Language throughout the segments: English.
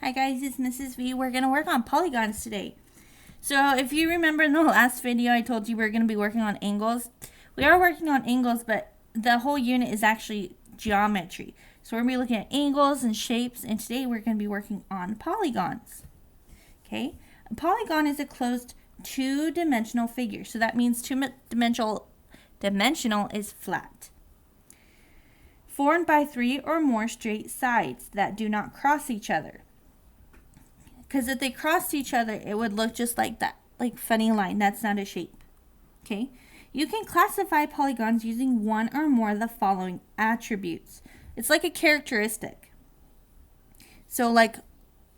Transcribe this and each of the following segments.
Hi guys, it's Mrs. V. We're going to work on polygons today. So if you remember in the last video I told you we are going to be working on angles. We are working on angles, but the whole unit is actually geometry. So we're going to be looking at angles and shapes, and today we're going to be working on polygons. Okay, a polygon is a closed two-dimensional figure. So that means two-dimensional is flat. Formed by three or more straight sides that do not cross each other. Because if they crossed each other, it would look just like that, like funny line. That's not a shape. Okay? You can classify polygons using one or more of the following attributes. It's like a characteristic. So like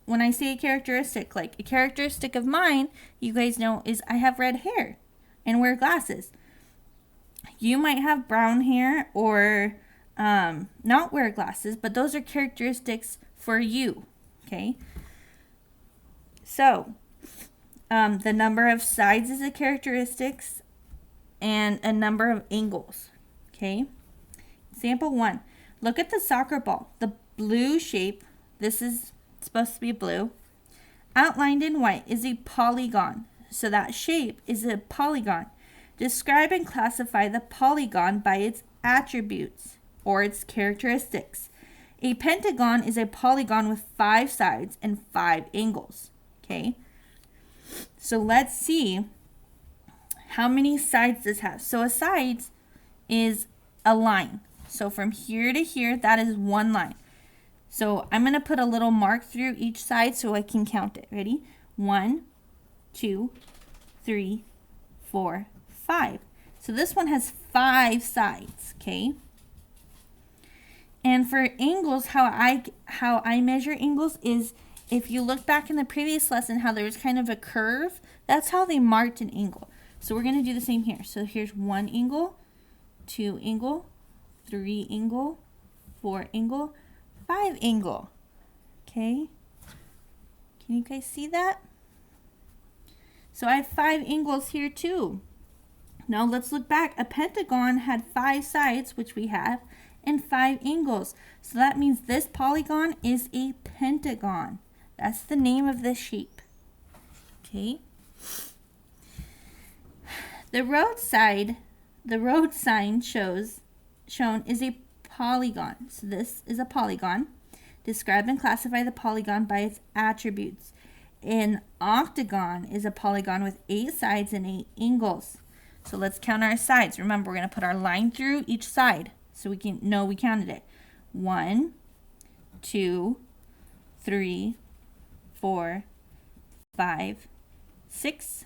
when I say a characteristic, like a characteristic of mine, you guys know is I have red hair and wear glasses. You might have brown hair or not wear glasses, but those are characteristics for you. Okay? So, the number of sides is a characteristics and a number of angles. Okay? Example 1. Look at the soccer ball. The blue shape, this is supposed to be blue, outlined in white is a polygon. So that shape is a polygon. Describe and classify the polygon by its attributes or its characteristics. A pentagon is a polygon with 5 sides and 5 angles. Okay, so let's see how many sides this has. So a side is a line. So from here to here, that is one line. So I'm going to put a little mark through each side so I can count it. Ready? 1, 2, 3, 4, 5. So this one has 5 sides, okay? And for angles, how I measure angles is if you look back in the previous lesson how there was kind of a curve, that's how they marked an angle. So we're going to do the same here. So here's 1 angle, 2 angle, 3 angle, 4 angle, 5 angle. Okay? Can you guys see that? So I have 5 angles here too. Now let's look back. A pentagon had 5 sides, which we have, and 5 angles. So that means this polygon is a pentagon. That's the name of this shape. Okay. The road sign shown is a polygon. So this is a polygon. Describe and classify the polygon by its attributes. An octagon is a polygon with 8 sides and 8 angles. So let's count our sides. Remember, we're going to put our line through each side so we can know we counted it. 1, 2, 3, 4, 5, 6,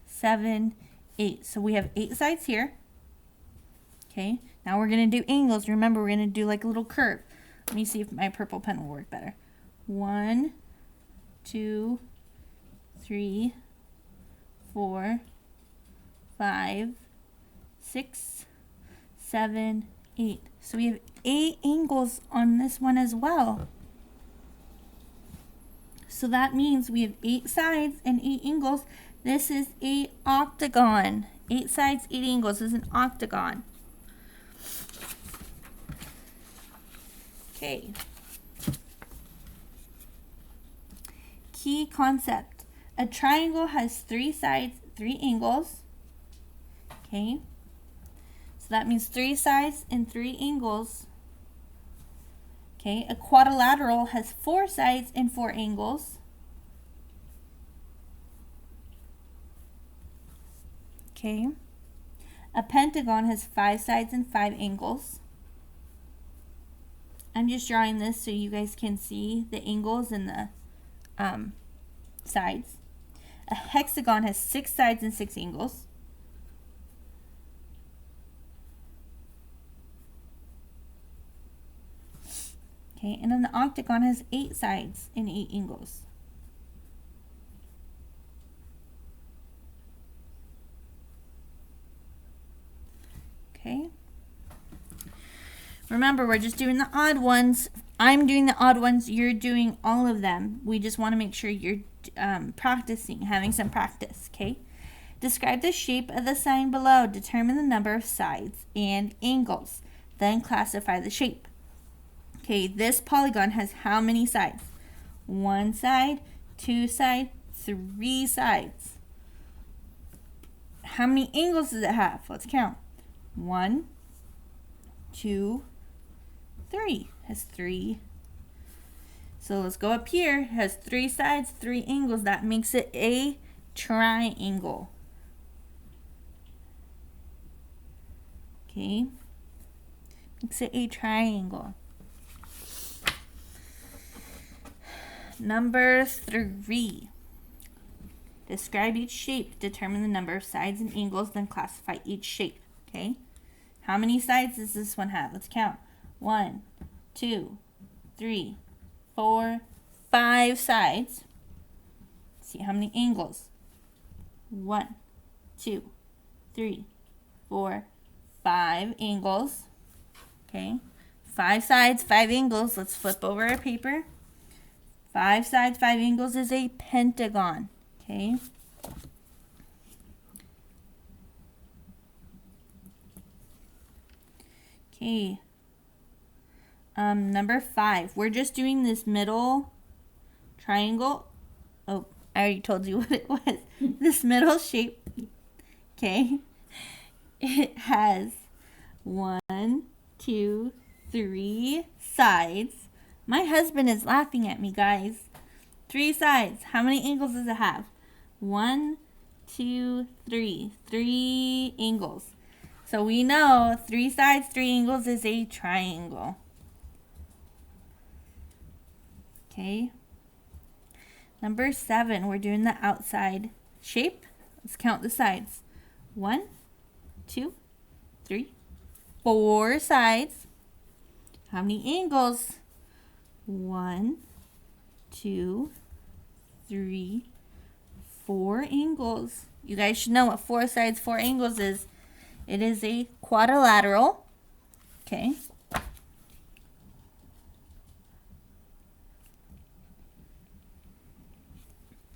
7, 8. So we have 8 sides here. Okay, now we're going to do angles. Remember, we're going to do like a little curve. Let me see if my purple pen will work better. 1, 2, 3, 4, 5, 6, 7, 8. So we have 8 angles on this one as well. So that means we have 8 sides and 8 angles. This is a octagon. 8 sides, 8 angles is an octagon. Okay. Key concept. A triangle has 3 sides, 3 angles. Okay. So that means 3 sides and 3 angles. Okay, a quadrilateral has 4 sides and 4 angles. Okay. A pentagon has 5 sides and 5 angles. I'm just drawing this so you guys can see the angles and the sides. A hexagon has 6 sides and 6 angles. Okay, and then the octagon has 8 sides and 8 angles. Okay. Remember, we're just doing the odd ones. I'm doing the odd ones. You're doing all of them. We just want to make sure you're practicing, having some practice, okay? Describe the shape of the sign below. Determine the number of sides and angles. Then classify the shape. Okay, this polygon has how many sides? one side, two sides, three sides. How many angles does it have? Let's count. 1, 2, 3. It has 3. So let's go up here. It has 3 sides, 3 angles. That makes it a triangle. Okay. Makes it a triangle. Number 3. Describe each shape. Determine the number of sides and angles, then classify each shape. Okay. How many sides does this one have? Let's count. 1, 2, 3, 4, 5 sides. See how many angles. 1, 2, 3, 4, 5 angles. Okay. 5 sides, 5 angles. Let's flip over our paper. 5 sides, 5 angles is a pentagon. Okay. Okay. Number 5. We're just doing this middle triangle. Oh, I already told you what it was. This middle shape. Okay. It has 1, 2, 3 sides. My husband is laughing at me, guys. 3 sides. How many angles does it have? 1, 2, 3. 3 angles. So we know 3 sides, 3 angles is a triangle. Okay. Number 7, we're doing the outside shape. Let's count the sides. 1, 2, 3, 4 sides. How many angles? 1, 2, 3, 4 angles. You guys should know what 4 sides, 4 angles is. It is a quadrilateral. Okay.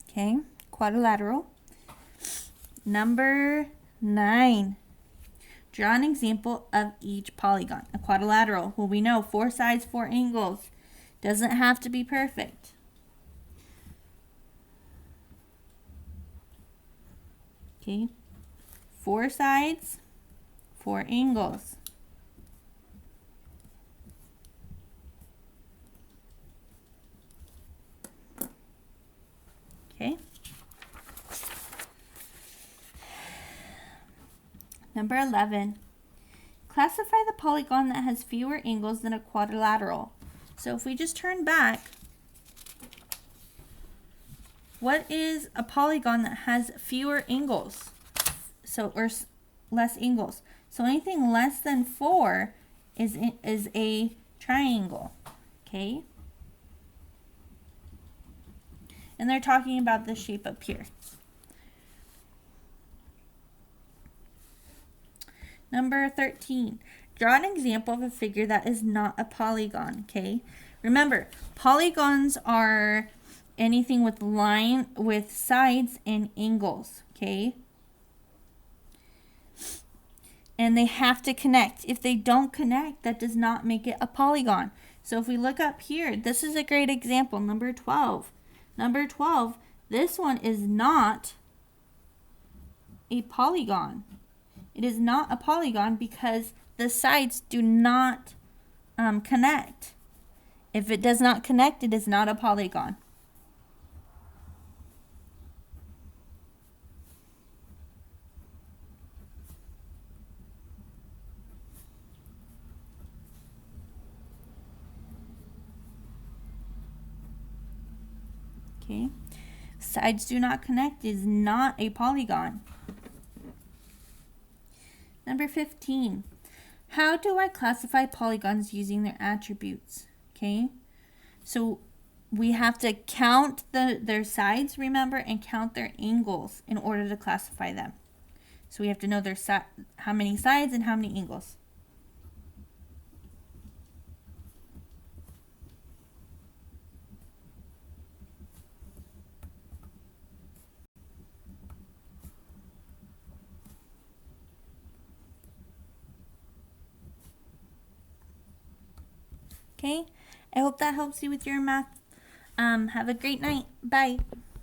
Okay, quadrilateral. Number 9. Draw an example of each polygon. A quadrilateral. Well, we know 4 sides, 4 angles. Doesn't have to be perfect. Okay. 4 sides, 4 angles. Okay. Number 11. Classify the polygon that has fewer angles than a quadrilateral. So if we just turn back, what is a polygon that has fewer angles? Or less angles. So anything less than 4 is a triangle. Okay? And they're talking about this shape up here. Number 13. Draw an example of a figure that is not a polygon. Okay? Remember, polygons are anything with sides and angles. Okay? And they have to connect. If they don't connect, that does not make it a polygon. So if we look up here, this is a great example. Number 12. Number 12, this one is not a polygon. It is not a polygon because the sides do not connect. If it does not connect, it is not a polygon. Okay. Sides do not connect is not a polygon. Number 15. How do I classify polygons using their attributes? Okay. So we have to count their sides, remember, and count their angles in order to classify them. So we have to know how many sides and how many angles. Okay, I hope that helps you with your math Have a great night. Bye.